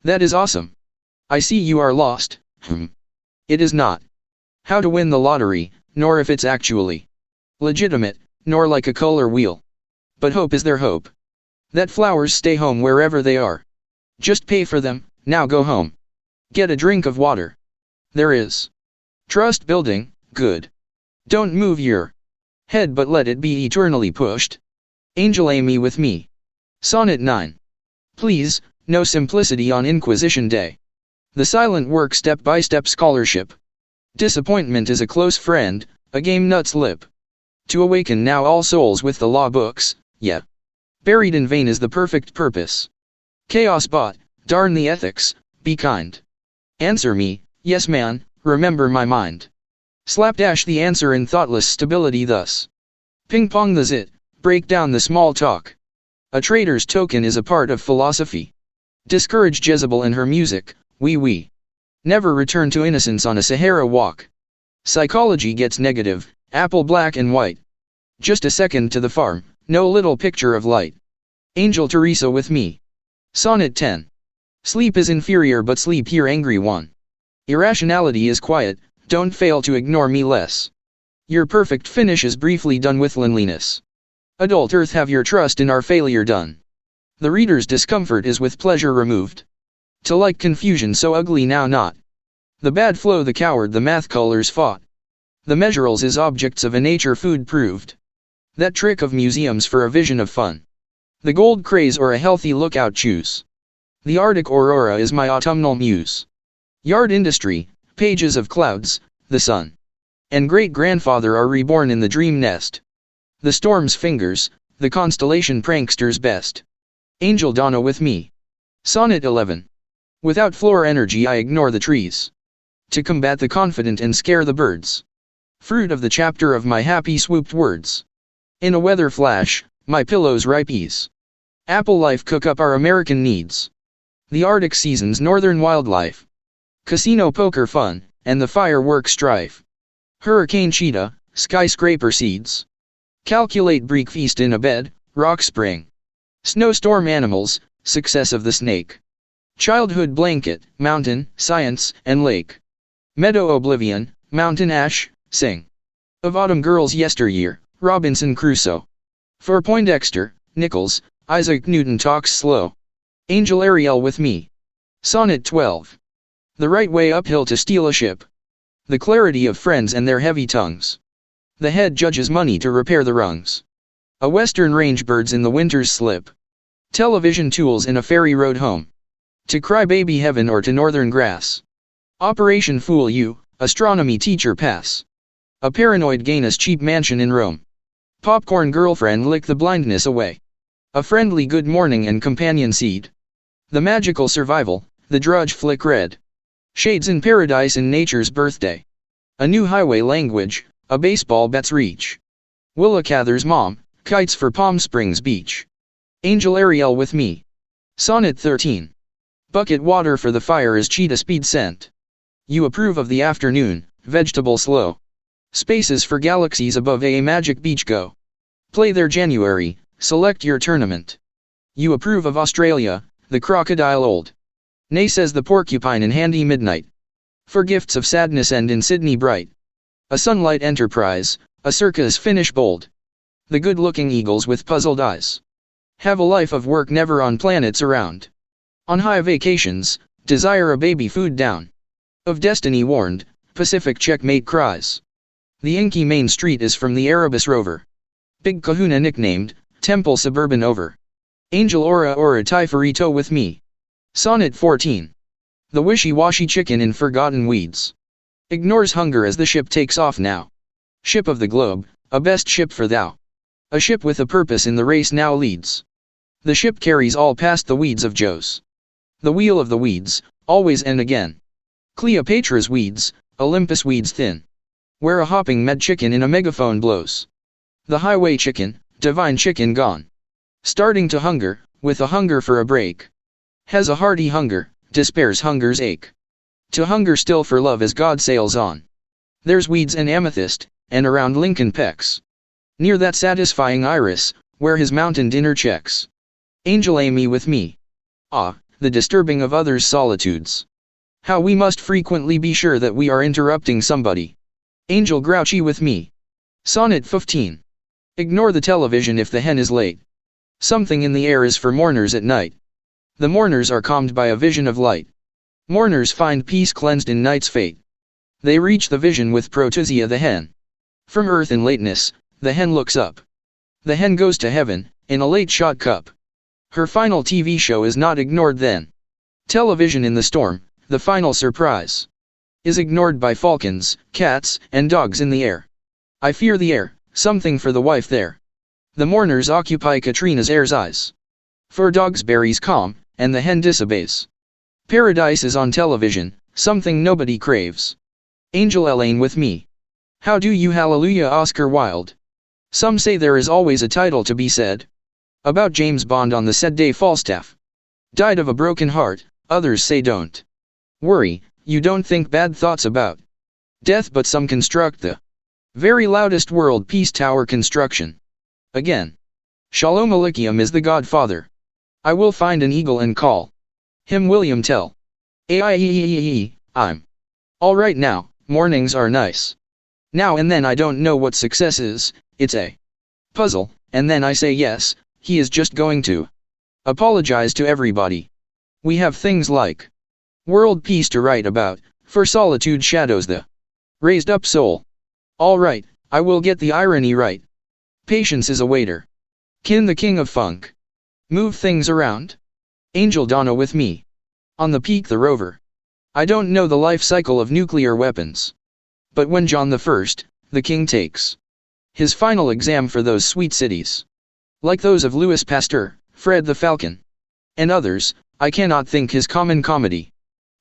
That is awesome. I see you are lost. It is not how to win the lottery, nor if it's actually legitimate, nor like a color wheel. But hope is their hope. That flowers stay home wherever they are. Just pay for them, now go home. Get a drink of water. There is trust building, good. Don't move your head but let it be eternally pushed. Angel Amy with me. Sonnet 9. Please, no simplicity on Inquisition Day. The silent work step-by-step scholarship. Disappointment is a close friend, a game nut's lip. To awaken now all souls with the law books, yeah. Buried in vain is the perfect purpose. Chaos bot, darn the ethics, be kind. Answer me, yes man, remember my mind. Slapdash the answer in thoughtless stability thus. Ping-pong the zit, break down the small talk. A traitor's token is a part of philosophy. Discourage Jezebel and her music, we. Never return to innocence on a Sahara walk. Psychology gets negative, apple black and white. Just a second to the farm, no little picture of light. Angel Teresa with me. Sonnet 10. Sleep is inferior but sleep here angry one. Irrationality is quiet, don't fail to ignore me less. Your perfect finish is briefly done with loneliness. Adult earth have your trust in our failure done. The reader's discomfort is with pleasure removed. To like confusion so ugly now not. The bad flow the coward the math colors fought. The measurables is objects of a nature food proved. That trick of museums for a vision of fun. The gold craze or a healthy lookout choose. The Arctic aurora is my autumnal muse. Yard industry, pages of clouds, the sun. And great-grandfather are reborn in the dream nest. The storm's fingers, the constellation prankster's best. Angel Donna with me. Sonnet 11. Without floor energy I ignore the trees. To combat the confident and scare the birds. Fruit of the chapter of my happy swooped words. In a weather flash, my pillows ripe ease. Apple life cook up our American needs. The Arctic season's northern wildlife. Casino poker fun, and the firework strife. Hurricane cheetah, skyscraper seeds. Calculate break feast in a bed, rock spring. Snowstorm animals, success of the snake. Childhood blanket, mountain, science, and lake. Meadow oblivion, mountain ash, sing. Of autumn girls yesteryear, Robinson Crusoe. For Poindexter, Nichols, Isaac Newton talks slow. Angel Ariel with me. Sonnet 12. The right way uphill to steal a ship. The clarity of friends and their heavy tongues. The head judges money to repair the rungs. A western range birds in the winter's slip. Television tools in a ferry road home. To crybaby heaven or to northern grass. Operation Fool You, astronomy teacher pass. A paranoid gainus cheap mansion in Rome. Popcorn girlfriend lick the blindness away. A friendly good morning and companion seed. The magical survival, the drudge flick red. Shades in paradise in nature's birthday. A new highway language, a baseball bat's reach. Willa Cather's mom, kites for Palm Springs Beach. Angel Ariel with me. Sonnet 13. Bucket water for the fire is cheetah speed scent. You approve of the afternoon, vegetable slow. Spaces for galaxies above a magic beach go. Play there January, select your tournament. You approve of Australia, the crocodile old. Nay says the porcupine in handy midnight. For gifts of sadness end in Sydney bright. A sunlight enterprise, a circus finish bold. The good-looking eagles with puzzled eyes. Have a life of work never on planets around. On high vacations, desire a baby food down. Of destiny warned, Pacific checkmate cries. The inky main street is from the Erebus rover. Big kahuna nicknamed, Temple suburban over. Angel Ora Ora Typhorito with me. Sonnet 14. The wishy-washy chicken in forgotten weeds. Ignores hunger as the ship takes off now. Ship of the globe, a best ship for thou. A ship with a purpose in the race now leads. The ship carries all past the weeds of Joe's. The wheel of the weeds, always and again. Cleopatra's weeds, Olympus weeds thin. Where a hopping med chicken in a megaphone blows. The highway chicken, divine chicken gone. Starting to hunger, with a hunger for a break. Has a hearty hunger, despairs hunger's ache. To hunger still for love as God sails on. There's weeds and amethyst, and around Lincoln Pecs. Near that satisfying iris, where his mountain dinner checks. Angel Amy with me. Ah, the disturbing of others' solitudes. How we must frequently be sure that we are interrupting somebody. Angel grouchy with me. Sonnet 15. Ignore the television if the hen is late. Something in the air is for mourners at night. The mourners are calmed by a vision of light. Mourners find peace cleansed in night's fate. They reach the vision with Protusia the hen. From earth in lateness, the hen looks up. The hen goes to heaven, in a late-shot cup. Her final TV show is not ignored then. Television in the storm, the final surprise, is ignored by falcons, cats, and dogs in the air. I fear the air, something for the wife there. The mourners occupy Katrina's air's eyes. For dogs berries calm, and the hen disobeys. Paradise is on television, something nobody craves. Angel Elaine with me. How do you hallelujah Oscar Wilde? Some say there is always a title to be said. About James Bond on the said day Falstaff died of a broken heart, others say don't worry, you don't think bad thoughts about death, but some construct the very loudest world peace tower construction. Again. Shalom Aleichem is the Godfather. I will find an eagle and call him William Tell. I'm alright now, mornings are nice. Now and then I don't know what success is, it's a puzzle, and then I say yes, he is just going to apologize to everybody. We have things like world peace to write about, for solitude shadows the raised up soul. Alright, I will get the irony right. Patience is a waiter. Kin the king of funk. Move things around. Angel Donna with me. On the peak the rover. I don't know the life cycle of nuclear weapons. But when John I, the king takes his final exam for those sweet cities, like those of Louis Pasteur, Fred the Falcon, and others, I cannot think his common comedy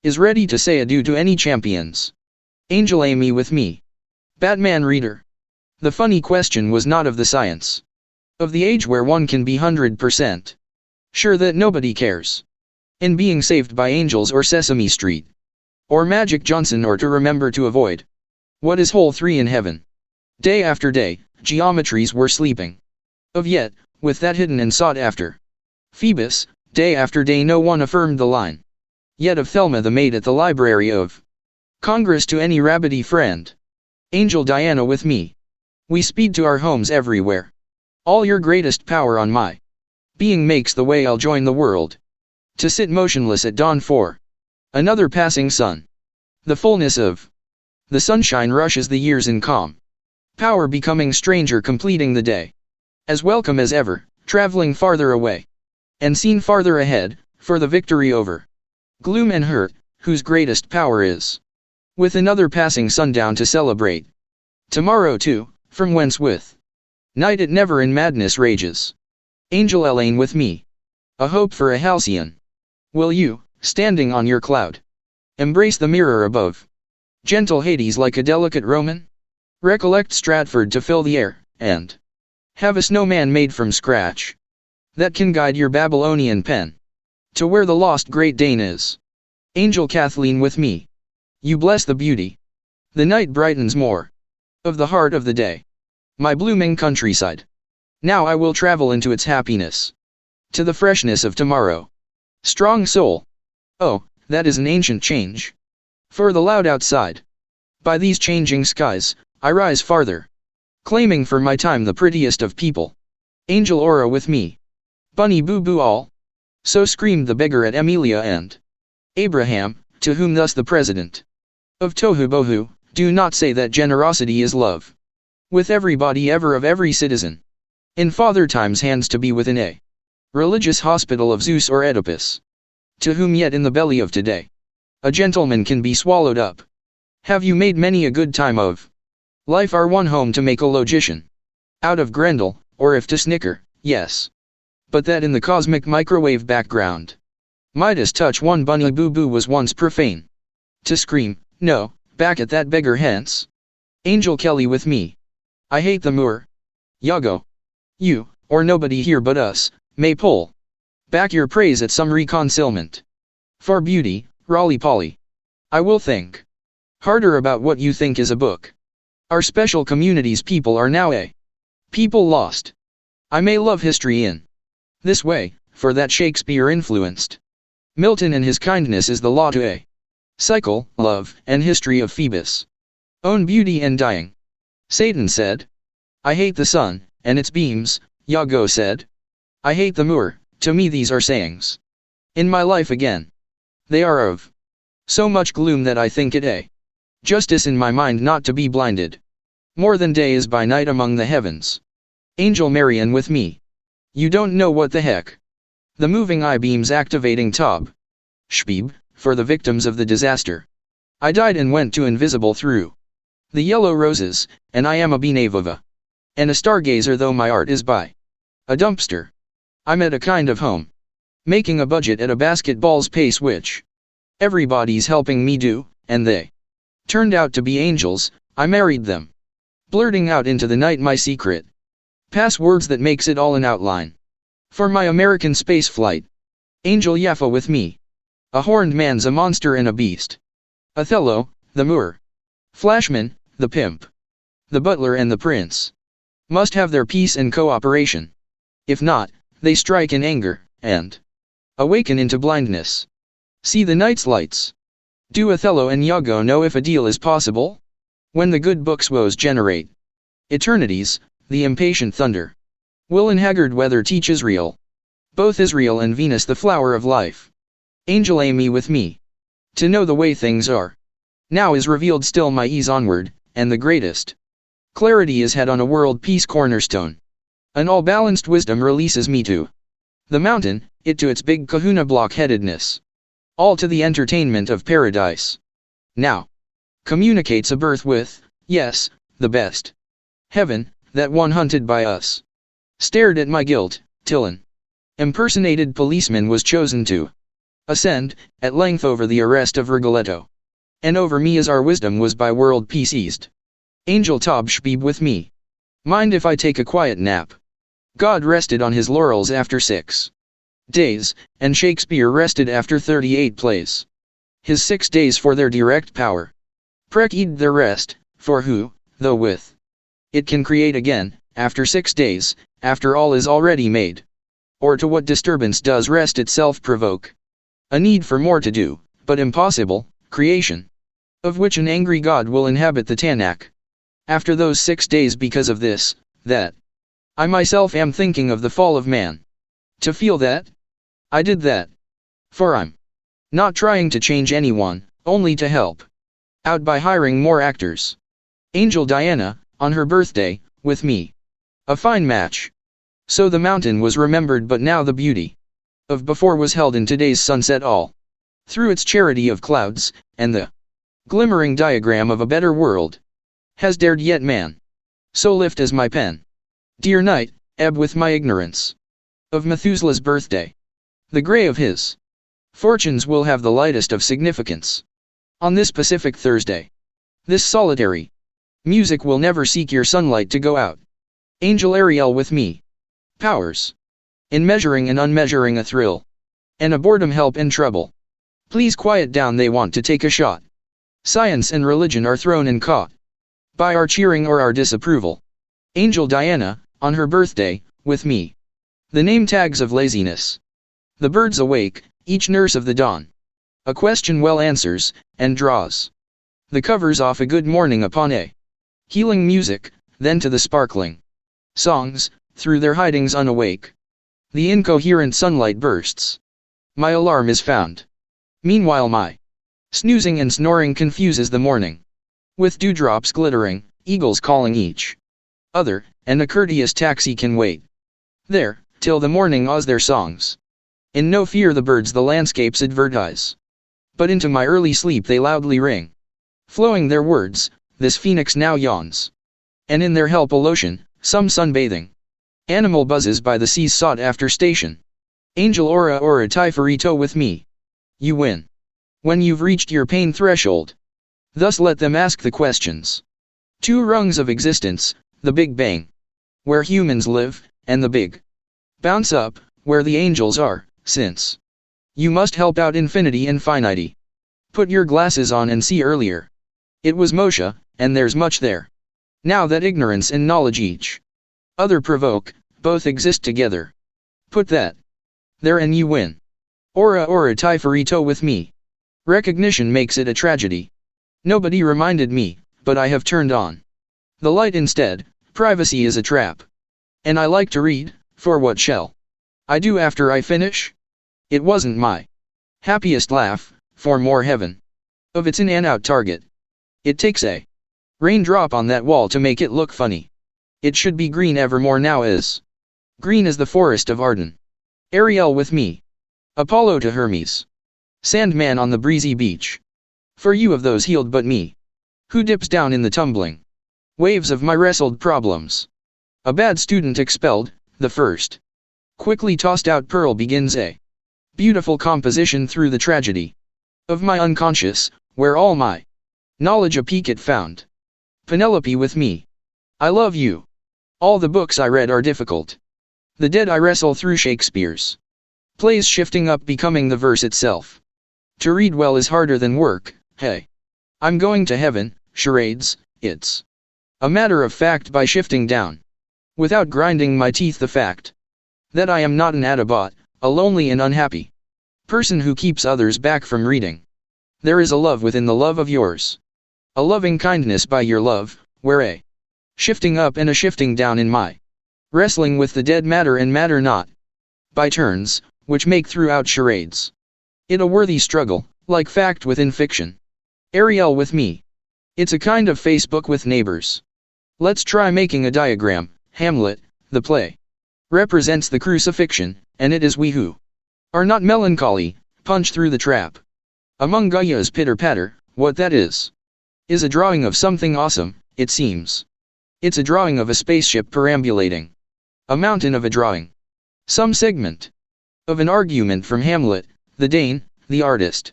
is ready to say adieu to any champions. Angel Amy with me. Batman reader. The funny question was not of the science of the age where one can be 100% sure that nobody cares in being saved by angels or Sesame Street, or Magic Johnson, or to remember to avoid what is whole 3 in heaven. Day after day, geometries were sleeping. Of yet, with that hidden and sought after Phoebus, day after day no one affirmed the line. Yet of Thelma the maid at the Library of Congress to any rabbity friend. Angel Diana with me. We speed to our homes everywhere. All your greatest power on my being makes the way I'll join the world. To sit motionless at dawn for another passing sun. The fullness of the sunshine rushes the years in calm power, becoming stranger completing the day. As welcome as ever, traveling farther away. And seen farther ahead, for the victory over gloom and hurt, whose greatest power is with another passing sundown to celebrate. Tomorrow too, from whence with night it never in madness rages. Angel Elaine with me. A hope for a halcyon. Will you, standing on your cloud, embrace the mirror above? Gentle Hades like a delicate Roman? Recollect Stratford to fill the air, and have a snowman made from scratch that can guide your Babylonian pen to where the lost Great Dane is. Angel Kathleen with me. You bless the beauty. The night brightens more of the heart of the day. My blooming countryside. Now I will travel into its happiness. To the freshness of tomorrow. Strong soul. Oh, that is an ancient change. For the loud outside. By these changing skies, I rise farther. Claiming for my time the prettiest of people. Angel Aura with me. Bunny boo boo all. So screamed the beggar at Emilia and Abraham, to whom thus the president of Tohu Bohu, do not say that generosity is love. With everybody ever of every citizen. In father time's hands to be within a religious hospital of Zeus or Oedipus. To whom yet in the belly of today a gentleman can be swallowed up. Have you made many a good time of life our one home to make a logician out of Grendel, or if to snicker, yes. But that in the cosmic microwave background Midas touch one bunny boo boo was once profane. To scream, no, back at that beggar hence. Angel Kelly with me. I hate the moor. Yago. You, or nobody here but us, may pull back your praise at some reconcilment. For beauty, Rolly Polly. I will think harder about what you think is a book. Our special community's people are now a people lost. I may love history in this way, for that Shakespeare influenced Milton and his kindness is the law to a cycle, love, and history of Phoebus. Own beauty and dying. Satan said. I hate the sun, and its beams, Iago said. I hate the moor, to me these are sayings. In my life again. They are of so much gloom that I think it a justice in my mind not to be blinded. More than day is by night among the heavens. Angel Marian with me. You don't know what the heck. The moving I-beams activating Tob. Shbeeb, for the victims of the disaster. I died and went to invisible through the yellow roses, and I am a Benavova. And a stargazer though my art is by a dumpster. I'm at a kind of home. Making a budget at a basketball's pace which everybody's helping me do, and they turned out to be angels. I married them. Blurting out into the night my secret passwords that makes it all an outline. For my American space flight. Angel Jaffa with me. A horned man's a monster and a beast. Othello, the Moor. Flashman, the pimp. The butler and the prince. Must have their peace and cooperation. If not, they strike in anger, and awaken into blindness. See the night's lights. Do Othello and Iago know if a deal is possible? When the good book's woes generate eternities, the impatient thunder will in haggard weather teach Israel. Both Israel and Venus the flower of life. Angel Amy with me. To know the way things are. Now is revealed still my ease onward, and the greatest clarity is had on a world peace cornerstone. An all-balanced wisdom releases me to the mountain, it to its big kahuna block-headedness. All to the entertainment of paradise. Now communicates a birth with, yes, the best heaven, that one hunted by us. Stared at my guilt, till an impersonated policeman was chosen to ascend, at length over the arrest of Rigoletto. And over me as our wisdom was by world peace eased. Angel Tob Shbeeb with me. Mind if I take a quiet nap? God rested on his laurels after 6 days, and Shakespeare rested after 38 plays. His 6 days for their direct power. Precede their rest, for who, though with it can create again, after 6 days, after all is already made? Or to what disturbance does rest itself provoke? A need for more to do, but impossible, creation. Of which an angry God will inhabit the Tanakh. After those 6 days because of this, that. I myself am thinking of the fall of man. To feel that? I did that. For I'm not trying to change anyone, only to help out by hiring more actors. Angel Diana, on her birthday, with me. A fine match. So the mountain was remembered, but now the beauty of before was held in today's sunset all through its charity of clouds, and the glimmering diagram of a better world has dared yet man. So lift as my pen. Dear night, ebb with my ignorance of Methuselah's birthday. The gray of his fortunes will have the lightest of significance. On this Pacific Thursday. This solitary music will never seek your sunlight to go out. Angel Ariel with me. Powers. In measuring and unmeasuring a thrill. And a boredom help in trouble. Please quiet down, they want to take a shot. Science and religion are thrown and caught by our cheering or our disapproval. Angel Diana, on her birthday, with me. The name tags of laziness. The birds awake, each nurse of the dawn. A question well answers, and draws the covers off a good morning upon a healing music, then to the sparkling songs, through their hidings unawake. The incoherent sunlight bursts. My alarm is found. Meanwhile my snoozing and snoring confuses the morning. With dewdrops glittering, eagles calling each other, and a courteous taxi can wait there, till the morning awes their songs. In no fear the birds the landscapes advertise. But into my early sleep they loudly ring. Flowing their words, this phoenix now yawns. And in their help a lotion, some sunbathing animal buzzes by the sea's sought after station. Angel Ora Ora Tifurito with me. You win. When you've reached your pain threshold. Thus let them ask the questions. 2 rungs of existence, the Big Bang, where humans live, and the Big Bounce Up, where the angels are, since you must help out infinity and finity. Put your glasses on and see earlier. It was Moshe, and there's much there. Now that ignorance and knowledge each other provoke, both exist together. Put that there and you win. Ora ora Tiferito with me. Recognition makes it a tragedy. Nobody reminded me, but I have turned on the light instead. Privacy is a trap. And I like to read, for what shall I do after I finish? It wasn't my happiest laugh, for more heaven of it's in and out target. It takes a raindrop on that wall to make it look funny. It should be green evermore now is. Green as the forest of Arden. Ariel with me. Apollo to Hermes. Sandman on the breezy beach. For you of those healed but me. Who dips down in the tumbling waves of my wrestled problems. A bad student expelled, the first quickly tossed out pearl begins a beautiful composition through the tragedy of my unconscious, where all my knowledge a peak it found. Penelope with me. I love you. All the books I read are difficult. The dead I wrestle through Shakespeare's plays shifting up becoming the verse itself. To read well is harder than work, hey. I'm going to heaven, charades, it's a matter of fact by shifting down. Without grinding my teeth the fact that I am not an Adabot, a lonely and unhappy person who keeps others back from reading. There is a love within the love of yours. A loving kindness by your love, where a shifting up and a shifting down in my wrestling with the dead matter and matter not by turns, which make throughout charades it a worthy struggle, like fact within fiction. Ariel with me. It's a kind of Facebook with neighbors. Let's try making a diagram. Hamlet, the play, represents the crucifixion, and it is we who are not melancholy, punch through the trap. Among Gaia's pitter-patter, what that is a drawing of something awesome, it seems. It's a drawing of a spaceship perambulating a mountain of a drawing. Some segment of an argument from Hamlet, the Dane, the artist.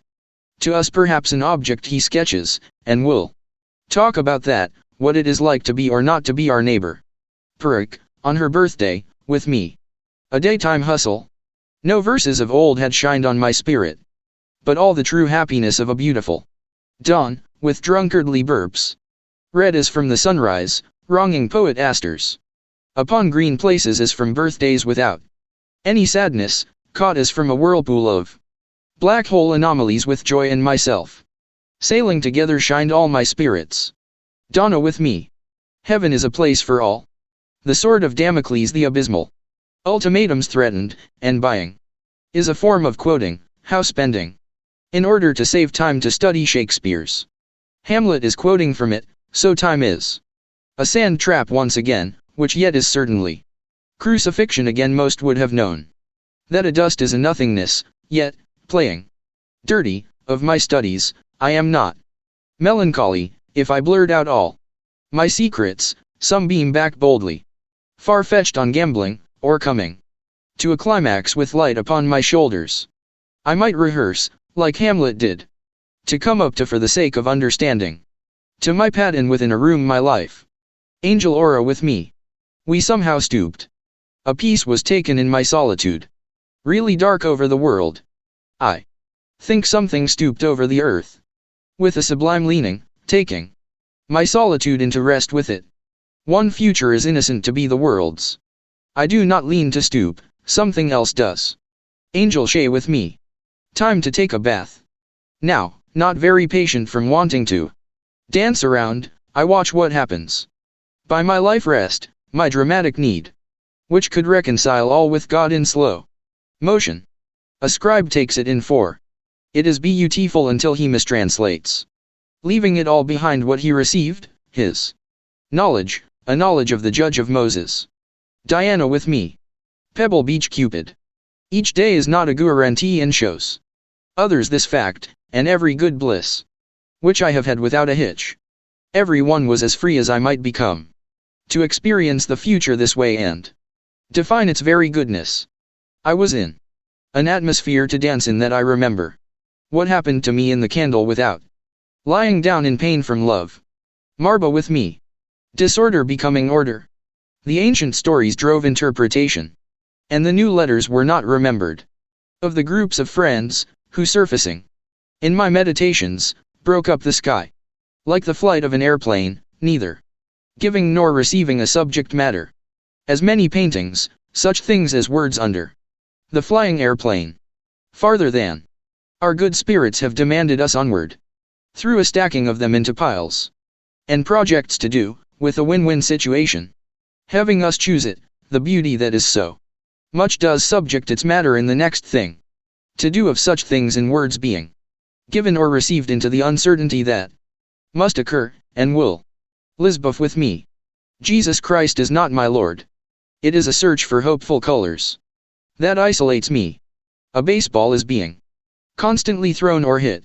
To us perhaps an object he sketches, and we'll talk about that, what it is like to be or not to be our neighbor. Perk, on her birthday, with me. A daytime hustle. No verses of old had shined on my spirit. But all the true happiness of a beautiful dawn, with drunkardly burps. Red as from the sunrise, wronging poet asters. Upon green places as from birthdays without any sadness, caught as from a whirlpool of black hole anomalies with joy and myself. Sailing together shined all my spirits. Donna with me. Heaven is a place for all. The sword of Damocles the abysmal ultimatums threatened, and buying is a form of quoting, how spending. In order to save time to study Shakespeare's Hamlet is quoting from it, so time is a sand trap once again, which yet is certainly crucifixion again. Most would have known that a dust is a nothingness, yet, playing dirty, of my studies, I am not melancholy, if I blurt out all my secrets, some beam back boldly. Far-fetched on gambling, or coming to a climax with light upon my shoulders. I might rehearse, like Hamlet did, to come up to for the sake of understanding. To my pattern within a room my life. Angel aura with me. We somehow stooped. A piece was taken in my solitude. Really dark over the world. I think something stooped over the earth. With a sublime leaning, taking my solitude into rest with it. One future is innocent to be the world's. I do not lean to stoop, something else does. Angel Shay with me. Time to take a bath. Now, not very patient from wanting to dance around, I watch what happens. By my life rest, my dramatic need, which could reconcile all with God in slow motion. A scribe takes it in for. It is beautiful until he mistranslates, leaving it all behind what he received, his knowledge, a knowledge of the judge of Moses. Diana with me. Pebble Beach Cupid. Each day is not a guarantee and shows others this fact, and every good bliss which I have had without a hitch. Every one was as free as I might become to experience the future this way and define its very goodness. I was in an atmosphere to dance in that I remember what happened to me in the candle without lying down in pain from love. Marba with me. Disorder becoming order. The ancient stories drove interpretation, and the new letters were not remembered. Of the groups of friends, who surfacing in my meditations, broke up the sky. Like the flight of an airplane, neither giving nor receiving a subject matter. As many paintings, such things as words under the flying airplane. Farther than our good spirits have demanded us onward. Through a stacking of them into piles. And projects to do, with a win-win situation. Having us choose it, the beauty that is so much does subject its matter in the next thing. To do of such things in words being given or received into the uncertainty that must occur, and will. Lisbeth with me. Jesus Christ is not my Lord. It is a search for hopeful colors. That isolates me. A baseball is being constantly thrown or hit.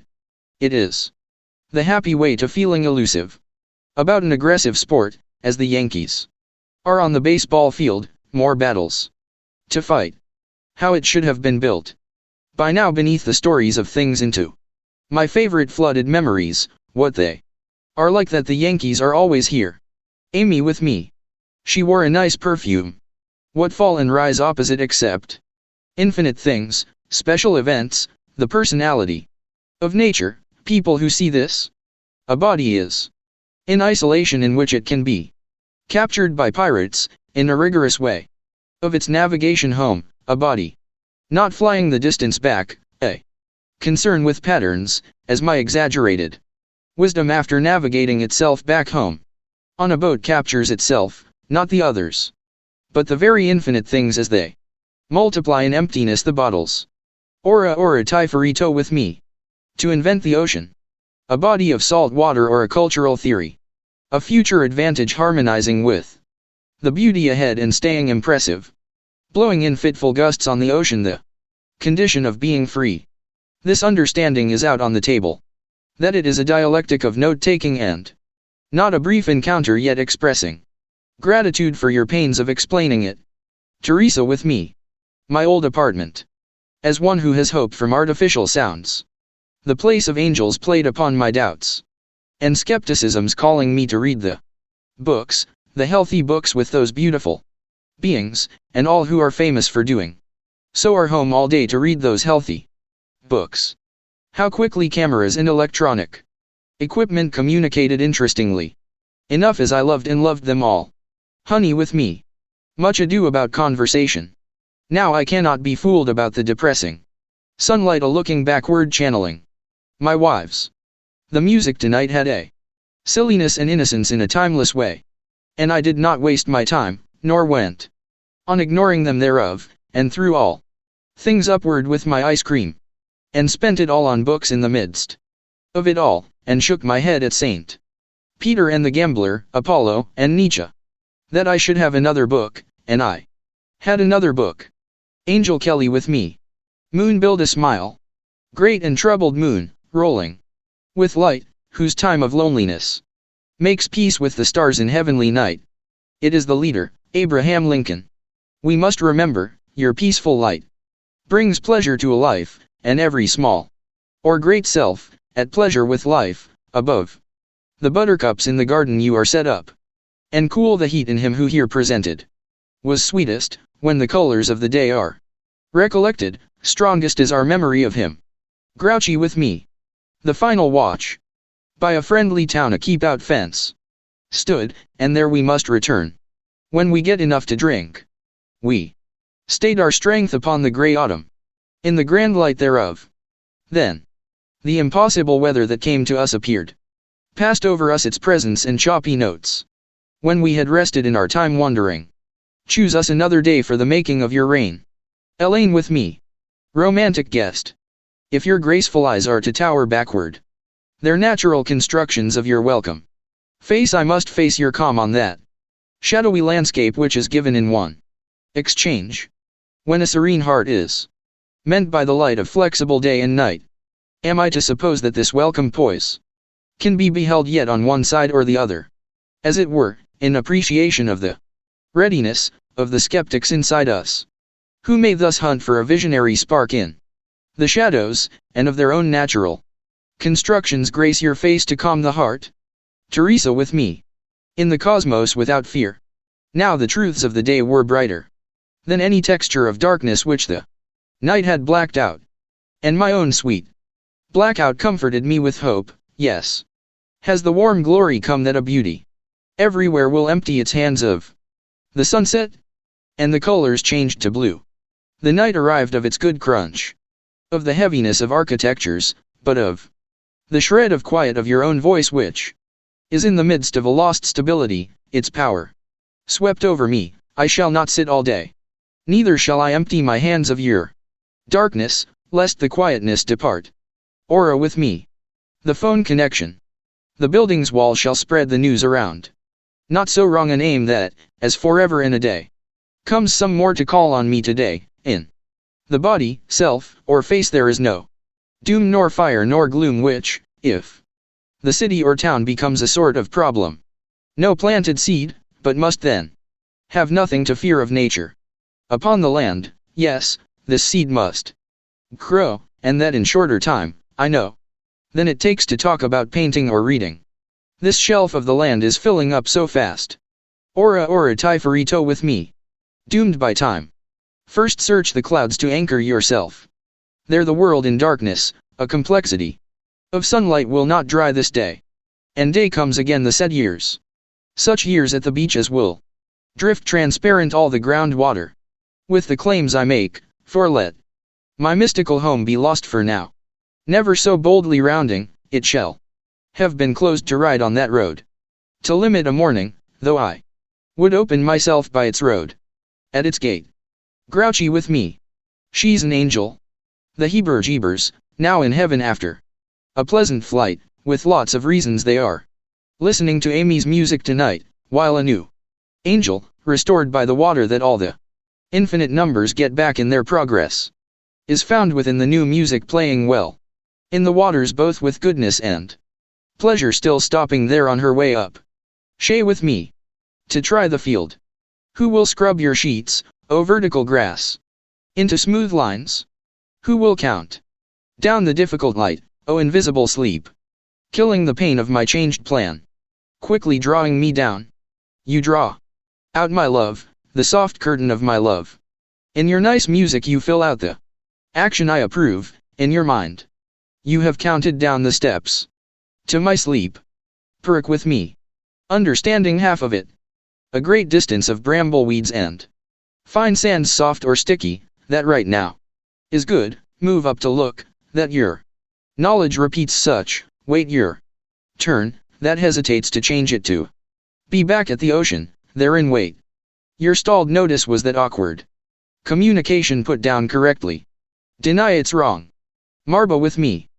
It is the happy way to feeling elusive. About an aggressive sport, as the Yankees are on the baseball field, more battles to fight. How it should have been built. By now beneath the stories of things into my favorite flooded memories, what they are like that the Yankees are always here. Amy with me. She wore a nice perfume. What fall and rise opposite except infinite things, special events, the personality of nature, people who see this. A body is in isolation in which it can be captured by pirates, in a rigorous way of its navigation home, a body not flying the distance back, a concern with patterns, as my exaggerated wisdom after navigating itself back home. On a boat captures itself, not the others, but the very infinite things as they multiply in emptiness the bottles. Ora Typhorito with me. To invent the ocean. A body of salt water or a cultural theory. A future advantage harmonizing with the beauty ahead and staying impressive. Blowing in fitful gusts on the ocean the condition of being free. This understanding is out on the table. That it is a dialectic of note-taking and not a brief encounter yet expressing gratitude for your pains of explaining it. Teresa with me. My old apartment. As one who has hoped from artificial sounds. The place of angels played upon my doubts and skepticisms, calling me to read the books, the healthy books with those beautiful beings, and all who are famous for doing so are home all day to read those healthy books. How quickly cameras and electronic equipment communicated interestingly enough as I loved and loved them all. Honey with me. Much ado about conversation. Now I cannot be fooled about the depressing sunlight a looking backward channeling my wives. The music tonight had a silliness and innocence in a timeless way. And I did not waste my time, nor went on ignoring them thereof, and threw all things upward with my ice cream. And spent it all on books in the midst of it all, and shook my head at St. Peter and the Gambler, Apollo, and Nietzsche. That I should have another book, and I had another book. Angel Kelly with me. Moon build a smile. Great and troubled moon, rolling with light, whose time of loneliness makes peace with the stars in heavenly night. It is the leader, Abraham Lincoln. We must remember, your peaceful light brings pleasure to a life, and every small or great self, at pleasure with life, above the buttercups in the garden you are set up, and cool the heat in him who here presented was sweetest, when the colors of the day are recollected, strongest is our memory of him. Grouchy with me. The final watch. By a friendly town a keep-out fence stood, and there we must return. When we get enough to drink. We stayed our strength upon the grey autumn. In the grand light thereof. Then the impossible weather that came to us appeared. Passed over us its presence and choppy notes. When we had rested in our time wandering. Choose us another day for the making of your reign. Elaine with me. Romantic guest. If your graceful eyes are to tower backward, their natural constructions of your welcome face, I must face your calm on that shadowy landscape which is given in one exchange. When a serene heart is meant by the light of flexible day and night, am I to suppose that this welcome poise can be beheld yet on one side or the other, as it were, in appreciation of the readiness of the skeptics inside us, who may thus hunt for a visionary spark in the shadows, and of their own natural constructions grace your face to calm the heart? Teresa with me. In the cosmos without fear. Now the truths of the day were brighter than any texture of darkness which the night had blacked out. And my own sweet blackout comforted me with hope, yes. Has the warm glory come that a beauty everywhere will empty its hands of the sunset? And the colors changed to blue. The night arrived of its good crunch. of the heaviness of architectures, but of the shred of quiet of your own voice which is in the midst of a lost stability, its power swept over me. I shall not sit all day. Neither shall I empty my hands of your darkness, lest the quietness depart. Aura with me. The phone connection. The building's wall shall spread the news around. Not so wrong an aim that, as forever in a day, comes some more to call on me today, in the body, self, or face there is no doom nor fire nor gloom which, if the city or town becomes a sort of problem, no planted seed, but must then have nothing to fear of nature. Upon the land, yes, this seed must grow, and that in shorter time, I know, than it takes to talk about painting or reading. This shelf of the land is filling up so fast. Ora Tiferito with me. Doomed by time. First search the clouds to anchor yourself. There the world in darkness, a complexity of sunlight will not dry this day. And day comes again the said years. Such years at the beach as will drift transparent all the groundwater. With the claims I make, for let my mystical home be lost for now. Never so boldly rounding, it shall have been closed to ride on that road. To limit a morning, though I would open myself by its road. At its gate. Grouchy with me. She's an angel. The Heber-Jeebers, now in heaven after a pleasant flight, with lots of reasons they are listening to Amy's music tonight, while a new angel, restored by the water that all the infinite numbers get back in their progress, is found within the new music playing well in the waters both with goodness and pleasure still stopping there on her way up. Shay with me. To try the field. Who will scrub your sheets, O vertical grass, into smooth lines? Who will count down the difficult light, O invisible sleep, killing the pain of my changed plan, quickly drawing me down? You draw out my love, the soft curtain of my love. In your nice music you fill out the action I approve. In your mind you have counted down the steps to my sleep. Perk with me. Understanding half of it. A great distance of brambleweeds and fine sands soft or sticky, that right now is good, move up to look, that your knowledge repeats such, wait your turn, that hesitates to change it to be back at the ocean, therein wait. Your stalled notice was that awkward communication put down correctly. Deny it's wrong. Marba with me.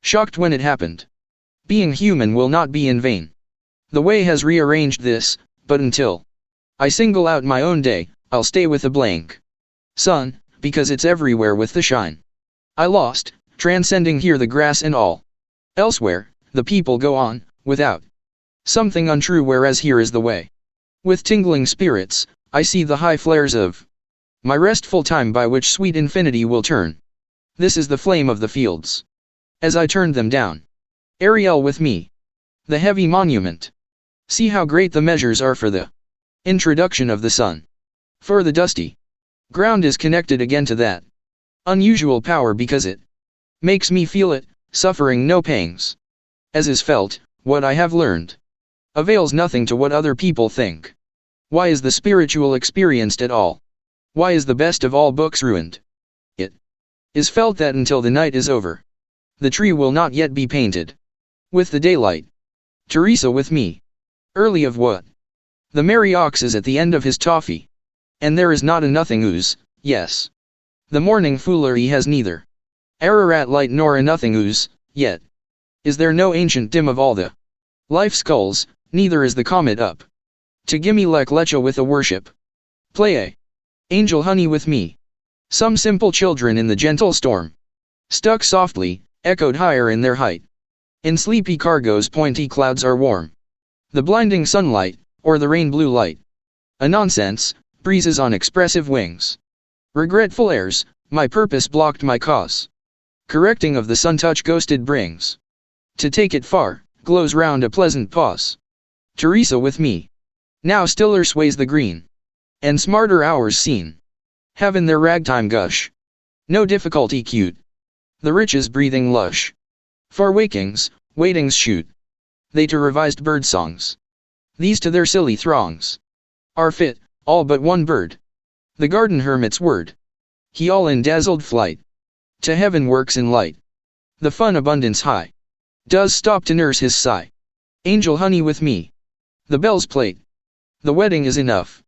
Shocked when it happened. Being human will not be in vain. The way has rearranged this, but until I single out my own day, I'll stay with the blank sun, because it's everywhere with the shine I lost, transcending here the grass and all. Elsewhere, the people go on, without something untrue, whereas here is the way. With tingling spirits, I see the high flares of my restful time by which sweet infinity will turn. This is the flame of the fields. As I turned them down. Ariel with me. The heavy monument. See how great the measures are for the introduction of the sun. For the dusty ground is connected again to that unusual power because it makes me feel it, suffering no pangs. As is felt, what I have learned avails nothing to what other people think. Why is the spiritual experienced at all? Why is the best of all books ruined? It is felt that until the night is over, the tree will not yet be painted with the daylight. Teresa with me. Early of what? The merry ox is at the end of his toffee. And there is not a nothing ooze, yes. The morning foolery has neither Ararat light nor a nothing ooze, yet is there no ancient dim of all the life skulls, neither is the comet up to gimme lek lecha with a worship. Play a angel honey with me. Some simple children in the gentle storm stuck softly, echoed higher in their height. In sleepy cargoes pointy clouds are warm. The blinding sunlight, or the rain blue light. A nonsense, breezes on expressive wings. Regretful airs, my purpose blocked my cause. Correcting of the sun touch ghosted brings. To take it far, glows round a pleasant pause. Teresa with me. Now stiller sways the green. And smarter hours seen. Have in their ragtime gush. No difficulty cute. The riches breathing lush. Far wakings, waitings shoot. They to revised bird songs. These to their silly throngs. Are fit, all but one bird. The garden hermit's word. He all in dazzled flight. To heaven works in light. The fun abundance high. Does stop to nurse his sigh. Angel honey with me. The bells plate. The wedding is enough.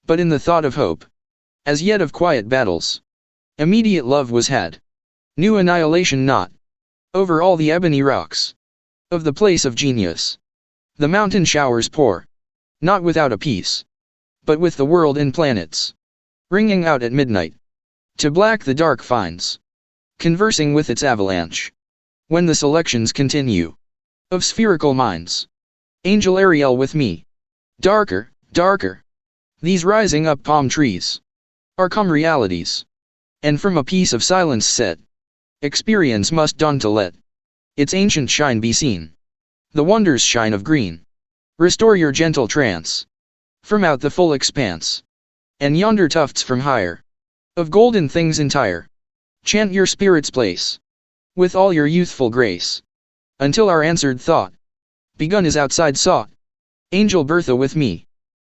But in the thought of hope. As yet of quiet battles. Immediate love was had. New annihilation not. Over all the ebony rocks. Of the place of genius. The mountain showers pour. Not without a peace. But with the world and planets. Ringing out at midnight. To black the dark finds. Conversing with its avalanche. When the selections continue. Of spherical minds. Angel Ariel with me. Darker, darker. These rising up palm trees. Are come realities. And from a piece of silence set. Experience must dawn to let. Its ancient shine be seen. The wonders shine of green. Restore your gentle trance. From out the full expanse. And yonder tufts from higher. Of golden things entire. Chant your spirit's place. With all your youthful grace. Until our answered thought. Begun is outside sought. Angel Bertha with me.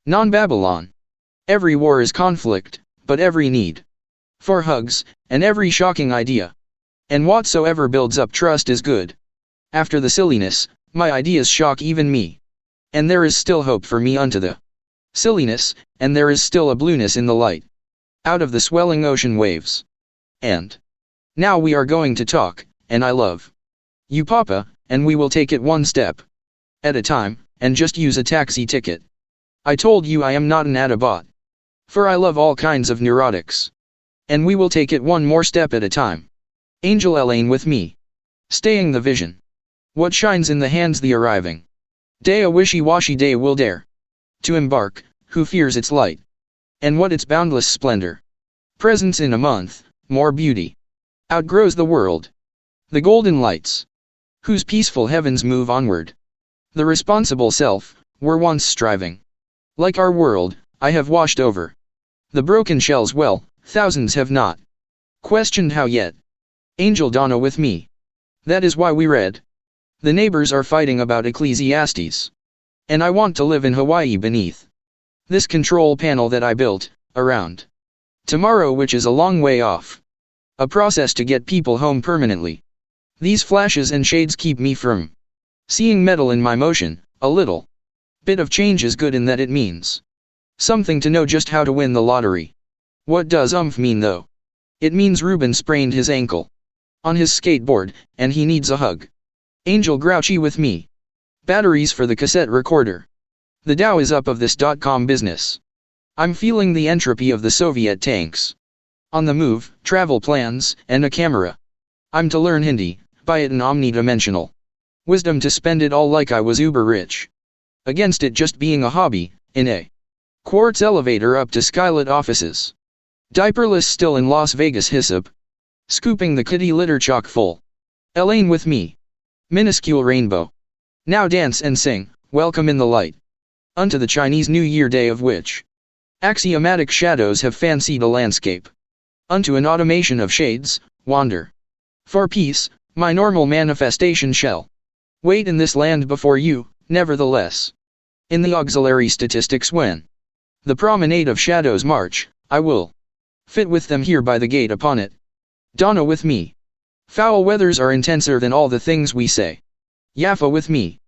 Non-Babylon. Every war is conflict, but every need. For hugs, and every shocking idea. And whatsoever builds up trust is good. After the silliness, my ideas shock even me. And there is still hope for me unto the silliness, and there is still a blueness in the light. Out of the swelling ocean waves. And now we are going to talk, and I love you, Papa, and we will take it one step at a time, and just use a taxi ticket. I told you I am not an Autobot. For I love all kinds of neurotics. And we will take it one more step at a time. Angel Elaine with me. Staying the vision. What shines in the hands the arriving day, a wishy-washy day will dare to embark, who fears its light, and what its boundless splendor presents in a month, more beauty outgrows the world. The golden lights, whose peaceful heavens move onward. The responsible self, were once striving. Like our world, I have washed over the broken shells well, thousands have not questioned how yet. Angel Donna with me. That is why we read. The neighbors are fighting about Ecclesiastes. And I want to live in Hawaii beneath this control panel that I built, around tomorrow, which is a long way off. A process to get people home permanently. These flashes and shades keep me from seeing metal in my motion. A little bit of change is good in that it means something to know just how to win the lottery. What does mean though? It means Ruben sprained his ankle on his skateboard, and he needs a hug. Angel Grouchy with me. Batteries for the cassette recorder. The Dow is up of this .com business. I'm feeling the entropy of the Soviet tanks. On the move, travel plans, and a camera. I'm to learn Hindi, buy it in omnidimensional wisdom to spend it all like I was uber rich. Against it just being a hobby, in a quartz elevator up to skylit offices. Diaperless still in Las Vegas hyssop. Scooping the kitty litter chock full. Elaine with me. Minuscule rainbow. Now dance and sing, welcome in the light. Unto the Chinese New Year day of which axiomatic shadows have fancied a landscape. Unto an automation of shades, wander. For peace, my normal manifestation shall wait in this land before you, nevertheless. In the auxiliary statistics when the promenade of shadows march, I will fit with them here by the gate upon it. Donna with me. Foul weathers are intenser than all the things we say. Yaffa with me.